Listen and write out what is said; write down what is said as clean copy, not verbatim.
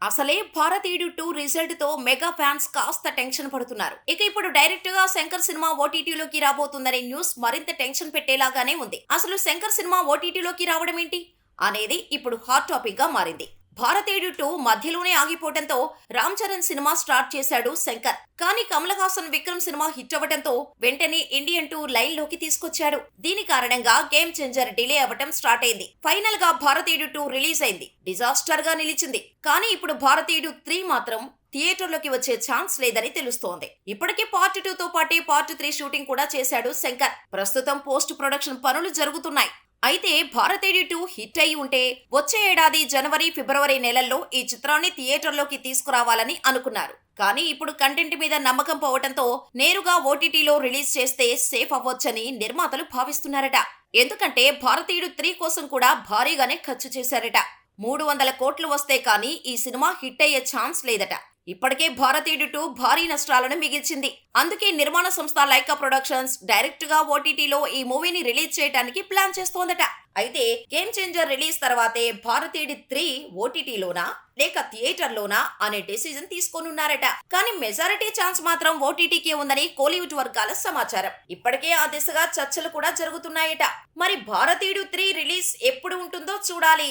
అసలే భారతీయుడు 2 రిజల్ట్ తో మెగా ఫ్యాన్స్ కాస్త టెన్షన్ పడుతున్నారు. ఇక ఇప్పుడు డైరెక్ట్ గా శంకర్ సినిమా ఓటీటీలోకి రాబోతుందనే న్యూస్ మరింత టెన్షన్ పెట్టేలాగానే ఉంది. అసలు శంకర్ సినిమా ఓటీటీలోకి రావడం ఏంటి అనేది ఇప్పుడు హాట్ టాపిక్ గా మారింది. భారతీయుడు 2 మధ్యలోనే ఆగిపోవడంతో రామ్ చరణ్ సినిమా స్టార్ట్ చేశాడు శంకర్. కానీ కమల్ హాసన్ విక్రమ్ సినిమా హిట్ అవ్వడంతో వెంటనే ఇండియన్ 2 లైన్ లోకి తీసుకొచ్చాడు. దీని కారణంగా గేమ్ చేంజర్ డిలే అవ్వటం స్టార్ట్ అయింది. ఫైనల్ గా భారతీయుడు 2 రిలీజ్ అయింది. డిజాస్టర్ గా నిలిచింది. కానీ ఇప్పుడు భారతీయుడు 3 మాత్రం థియేటర్లోకి వచ్చే ఛాన్స్ లేదని తెలుస్తోంది. ఇప్పటికే పార్ట్ 2 తో పాటే పార్ట్ 3 షూటింగ్ కూడా చేశాడు శంకర్. ప్రస్తుతం పోస్ట్ ప్రొడక్షన్ పనులు జరుగుతున్నాయి. అయితే భారతీయుడు 2 హిట్ అయి ఉంటే వచ్చే ఏడాది జనవరి, ఫిబ్రవరి నెలల్లో ఈ చిత్రాన్ని థియేటర్లోకి తీసుకురావాలని అనుకున్నారు. కానీ ఇప్పుడు కంటెంట్ మీద నమ్మకం పోవడంతో నేరుగా ఓటీటీలో రిలీజ్ చేస్తే సేఫ్ అవ్వొచ్చని నిర్మాతలు భావిస్తున్నారట. ఎందుకంటే భారతీయుడు 3 కోసం కూడా భారీగానే ఖర్చు చేశారట. 300 కోట్లు వస్తే కానీ ఈ సినిమా హిట్ అయ్యే ఛాన్స్ లేదట. ఇప్పటికే భారతీయుడు 2 భారీ నష్టాలను మిగిల్చింది. అందుకే నిర్మాణ సంస్థ లైకా ప్రొడక్షన్స్ డైరెక్ట్ గా ఓటీటీలో ఈ మూవీని రిలీజ్ చేయడానికి ప్లాన్ చేస్తోందట. అయితే గేమ్ చేంజర్ రిలీజ్ తర్వాతే భారతీయుడు 3 ఓటీటీలోనా లేక థియేటర్లోనా అనే డెసిజన్ తీసుకోనున్నారట. కానీ మెజారిటీ ఛాన్స్ మాత్రం ఓటీటీకే ఉందని కోలీవుడ్ వర్గాల సమాచారం. ఇప్పటికే ఆ దిశగా చర్చలు కూడా జరుగుతున్నాయట. మరి భారతీయుడు 3 రిలీజ్ ఎప్పుడు ఉంటుందో చూడాలి.